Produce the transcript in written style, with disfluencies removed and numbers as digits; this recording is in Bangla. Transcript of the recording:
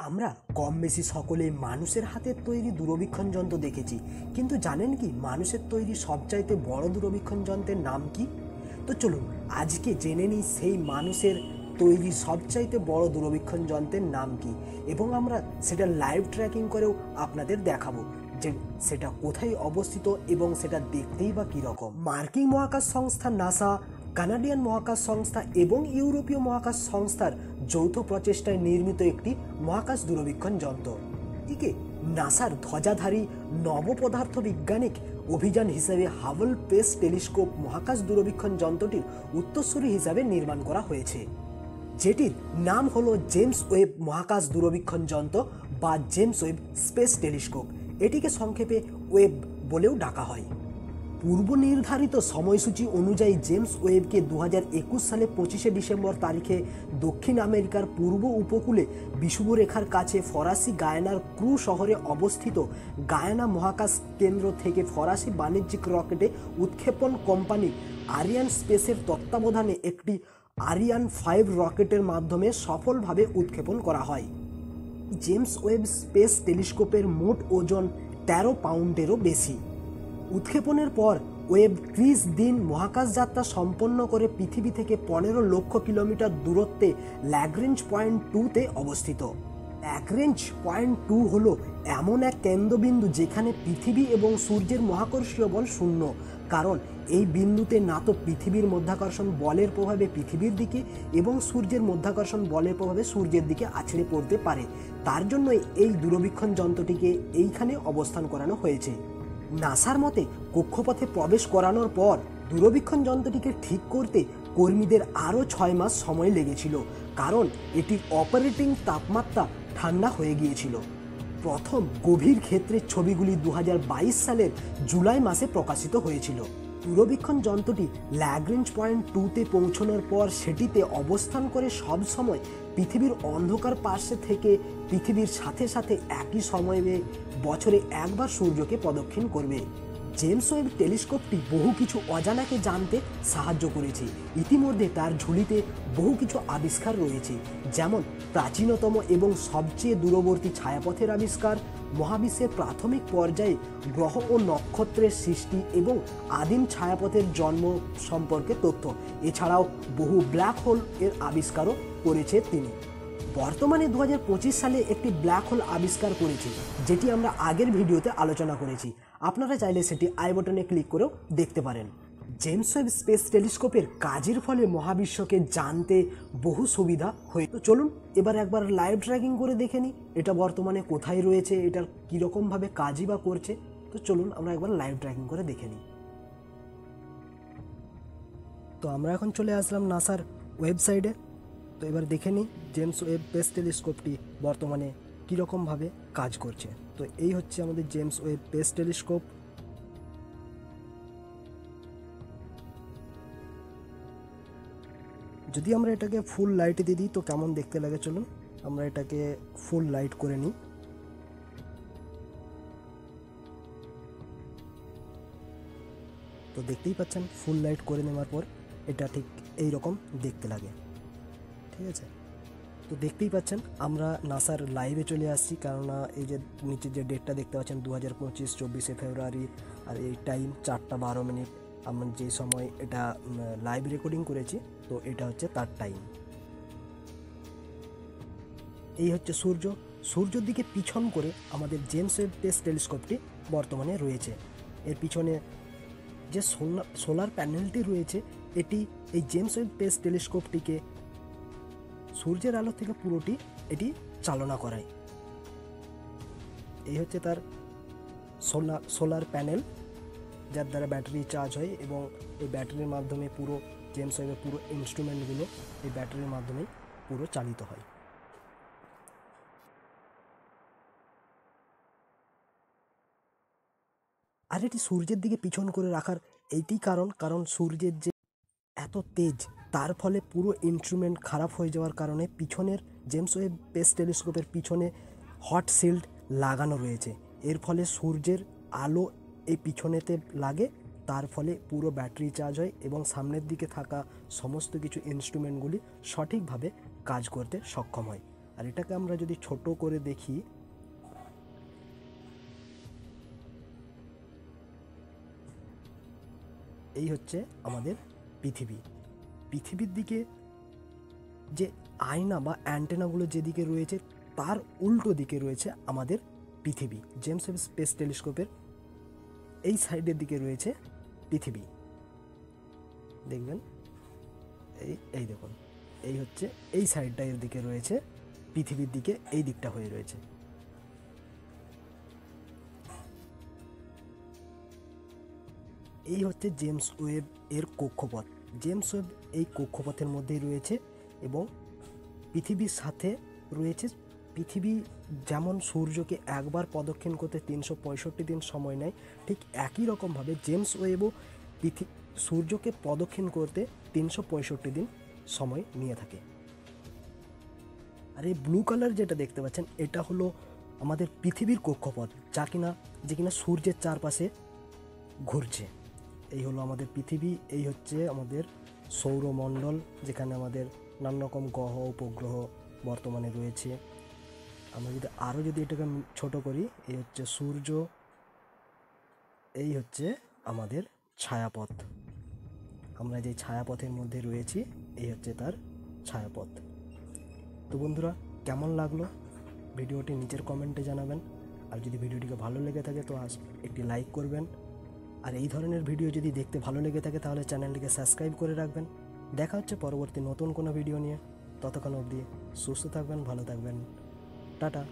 আমরা কম বেশি সকলেই মানুষের হাতের তৈরি দূরবীক্ষণ যন্ত্র দেখেছি, কিন্তু জানেন কি মানুষের তৈরি সবচাইতে বড় দূরবীক্ষণ যন্ত্রের নাম কি? তো চলুন আজকে জেনে নিই সেই মানুষের তৈরি সবচাইতে বড় দূরবীক্ষণ যন্ত্রের নাম কি, এবং আমরা সেটা লাইভ ট্র্যাকিং করেও আপনাদের দেখাবো যে সেটা কোথায় অবস্থিত এবং সেটা দেখতেই বা কীরকম। মার্কিন মহাকাশ সংস্থা নাসা, কানাডিয়ান মহাকাশ সংস্থা এবং ইউরোপীয় মহাকাশ সংস্থার যৌথ প্রচেষ্টায় নির্মিত একটি মহাকাশ দূরবীক্ষণ যন্ত্র। একে নাসার ধ্বজাধারী নবপদার্থ বিজ্ঞানিক অভিযান হিসেবে হাবল স্পেস টেলিস্কোপ মহাকাশ দূরবীক্ষণ যন্ত্রটির উত্তরসূরি হিসাবে নির্মাণ করা হয়েছে, যেটির নাম হলো জেমস ওয়েব মহাকাশ দূরবীক্ষণ যন্ত্র বা জেমস ওয়েব স্পেস টেলিস্কোপ। এটিকে সংক্ষেপে ওয়েব বলেও ডাকা হয়। পূর্ব নির্ধারিত সময়সূচি অনুযায়ী জেমস ওয়েবকে 2021 সালে 25শে ডিসেম্বর তারিখে দক্ষিণ আমেরিকার পূর্ব উপকূলে বিষুবরেখার কাছে ফরাসি গায়ানার ক্রু শহরে অবস্থিত গায়ানা মহাকাশ কেন্দ্র থেকে ফরাসি বাণিজ্যিক রকেটে উৎক্ষেপণ কোম্পানি আরিয়ান স্পেসের তত্ত্বাবধানে একটি আরিয়ান 5 রকেটের মাধ্যমে সফলভাবে উৎক্ষেপণ করা হয়। জেমস ওয়েব স্পেস টেলিস্কোপের মোট ওজন 13 পাউন্ডেরও বেশি। উৎক্ষেপণের পর ওয়েব 30 দিন মহাকাশ যাত্রা সম্পন্ন করে পৃথিবী থেকে 15 লক্ষ কিলোমিটার দূরত্বে ল্যাগ্রেঞ্জ পয়েন্ট 2-তে অবস্থিত। ল্যাগ্রেঞ্জ পয়েন্ট 2 হলো এমন এক কেন্দ্রবিন্দু যেখানে পৃথিবী এবং সূর্যের মহাকর্ষীয় বল শূন্য, কারণ এই বিন্দুতে না তো পৃথিবীর মধ্যাকর্ষণ বলের প্রভাবে পৃথিবীর দিকে এবং সূর্যের মধ্যাকর্ষণ বলের প্রভাবে সূর্যের দিকে আছড়ে পড়তে পারে। তার জন্য এই দূরবীক্ষণ যন্ত্রটিকে এইখানে অবস্থান করানো হয়েছে। নাসার মতে কক্ষপথে প্রবেশ করানোর পর দূরবীক্ষণ যন্ত্রটিকে ঠিক করতে কর্মীদের আরও 6 মাস সময় লেগেছিল, কারণ এটির অপারেটিং তাপমাত্রা ঠান্ডা হয়ে গিয়েছিল। প্রথম গভীর ক্ষেত্রের ছবিগুলি 2022 সালের জুলাই মাসে প্রকাশিত হয়েছিল। দূরবীক্ষণ যন্ত্রটি ল্যাগ্রেঞ্জ পয়েন্ট 2-তে পৌঁছানোর পর সেটিতে অবস্থান করে সব সময় পৃথিবীর অন্ধকার পার্শ্বে থেকে পৃথিবীর সাথে সাথে একই সময়ে বছরে একবার সূর্যকে প্রদক্ষিণ করবে। জেমস ওয়েব টেলিস্কোপটি বহু কিছু অজানাকে জানতে সাহায্য করেছে। ইতিমধ্যে তার ঝুলিতে বহু কিছু আবিষ্কার রয়েছে, যেমন প্রাচীনতম এবং সবচেয়ে দূরবর্তী ছায়াপথের আবিষ্কার, মহাবিশ্বের প্রাথমিক পর্যায়ে গ্রহ ও নক্ষত্রের সৃষ্টি এবং আদিম ছায়াপথের জন্ম সম্পর্কে তথ্য। এছাড়াও বহু ব্ল্যাক হোল এর আবিষ্কারও করেছে তিনি। বর্তমানে 2025 সালে একটি ব্ল্যাক হোল আবিষ্কার করেছে, যেটি আমরা আগের ভিডিওতে আলোচনা করেছি। আপনারা চাইলে সেটি আই বাটনে ক্লিক করেও দেখতে পারেন। জেমস ওয়েব স্পেস টেলিস্কোপের কাজের ফলে মহাবিশ্বকে জানতে বহু সুবিধা হয়ে। তো চলুন এবার একবার লাইভ ট্র্যাকিং করে দেখে নিই এটা বর্তমানে কোথায় রয়েছে, এটার কীরকমভাবে কাজই বা করছে। তো চলুন আমরা একবার লাইভ ট্র্যাকিং করে দেখে নিই। তো আমরা এখন চলে আসলাম নাসার ওয়েবসাইটে। তো এবার দেখে নিই জেমস ওয়েব স্পেস টেলিস্কোপটি বর্তমানে কীরকমভাবে কাজ করছে। তো এই হচ্ছে আমাদের জেমস ওয়েব স্পেস টেলিস্কোপ। যদি আমরা এটাকে ফুল লাইটে দিয়ে দিই তো কেমন দেখতে লাগে, চলুন আমরা এটাকে ফুল লাইট করে নিই। তো দেখতেই পাচ্ছেন ফুল লাইট করে নেওয়ার পর এটা ঠিক এই রকম দেখতে লাগে। ঠিক আছে, তো দেখতেই পাচ্ছেন আমরা নাসার লাইভে চলে আসছি, কেননা এই যে নিচে যে ডেটটা দেখতে পাচ্ছেন 2025 24শে ফেব্রুয়ারি, আর এই টাইম 4টা 12 মিনিট। আমরা যে সময় এটা লাইভ রেকর্ডিং করেছি তো এটা হচ্ছে তার টাইম। এই হচ্ছে সূর্য। সূর্যের দিকে পিছন করে আমাদের জেমস ওয়েব স্পেস টেলিস্কোপটি বর্তমানে রয়েছে। এর পিছনে যে সোলার প্যানেলটি রয়েছে এটি এই জেমস ওয়েব স্পেস টেলিস্কোপটিকে সূর্যের আলো থেকে পুরোটি এটি চালনা করায়। এই হচ্ছে তার সোলার প্যানেল, যার দ্বারা ব্যাটারি চার্জ হয় এবং এই ব্যাটারির মাধ্যমে পুরো জেমস ওয়েবের পুরো ইনস্ট্রুমেন্টগুলো এই ব্যাটারির মাধ্যমেই পুরো চালিত হয়। আর এটি সূর্যের দিকে পিছন করে রাখার এইটি কারণ সূর্যের যে এত তেজ, তার ফলে পুরো ইনস্ট্রুমেন্ট খারাপ হয়ে যাওয়ার কারণে পিছনের জেমস ওয়েব স্পেস টেলিস্কোপের পিছনে হট শিল্ড লাগানো রয়েছে। এর ফলে সূর্যের আলো এই পিছনেতে লাগে, তার ফলে পুরো ব্যাটারি চার্জ হয় এবং সামনের দিকে থাকা সমস্ত কিছু ইনস্ট্রুমেন্টগুলি সঠিকভাবে কাজ করতে সক্ষম হয়। আর আর এটাকে আমরা যদি ছোট করে দেখি, এই হচ্ছে আমাদের পৃথিবী। পৃথিবীর দিকে যে আয়না বা অ্যান্টেনাগুলো যেদিকে রয়েছে তার উল্টো দিকে রয়েছে আমাদের পৃথিবী। জেমস ওয়েব স্পেস টেলিস্কোপের এই সাইডের দিকে রয়েছে পৃথিবী, দেখবেন এই দেখুন, এই হচ্ছে এই সাইডটা, এর দিকে রয়েছে পৃথিবীর দিকে, এই দিকটা হয়ে রয়েছে। এই হচ্ছে জেমস ওয়েব এর কক্ষপথ। জেমস ওয়েব এই কক্ষপথের মধ্যেই রয়েছে এবং পৃথিবীর সাথে রয়েছে। পৃথিবী যেমন সূর্যকে একবার প্রদক্ষিণ করতে 365 দিন সময় নেয়, ঠিক একই রকমভাবে জেমস ওয়েবও সূর্যকে প্রদক্ষিণ করতে 365 দিন সময় নিয়ে থাকে। আর এই ব্লু কালার যেটা দেখতে পাচ্ছেন, এটা হলো আমাদের পৃথিবীর কক্ষপথ, যে কিনা সূর্যের চারপাশে ঘুরছে। এই হলো আমাদের পৃথিবী, এই হচ্ছে আমাদের সৌরমণ্ডল, যেখানে আমাদের নানা রকম গ্রহ উপগ্রহ বর্তমানে রয়েছে। আমরা যদি এটাকে ছোট করি, এই হচ্ছে সূর্য, এই হচ্ছে আমাদের ছায়াপথ। আমরা যে ছায়াপথের মধ্যে রয়েছি, এই হচ্ছে তার ছায়াপথ। তো বন্ধুরা, কেমন লাগলো ভিডিওটি নিচের কমেন্টে জানাবেন। আর যদি ভিডিওটিকে ভালো লেগে থাকে তো একটি লাইক করবেন। আর এই ধরনের ভিডিও যদি দেখতে ভালো লেগে থাকে তাহলে চ্যানেলটিকে সাবস্ক্রাইব করে রাখবেন। দেখা হচ্ছে পরবর্তী নতুন কোনো ভিডিও নিয়ে। ততক্ষণ অবধি সুস্থ থাকবেন, ভালো থাকবেন, টাটা।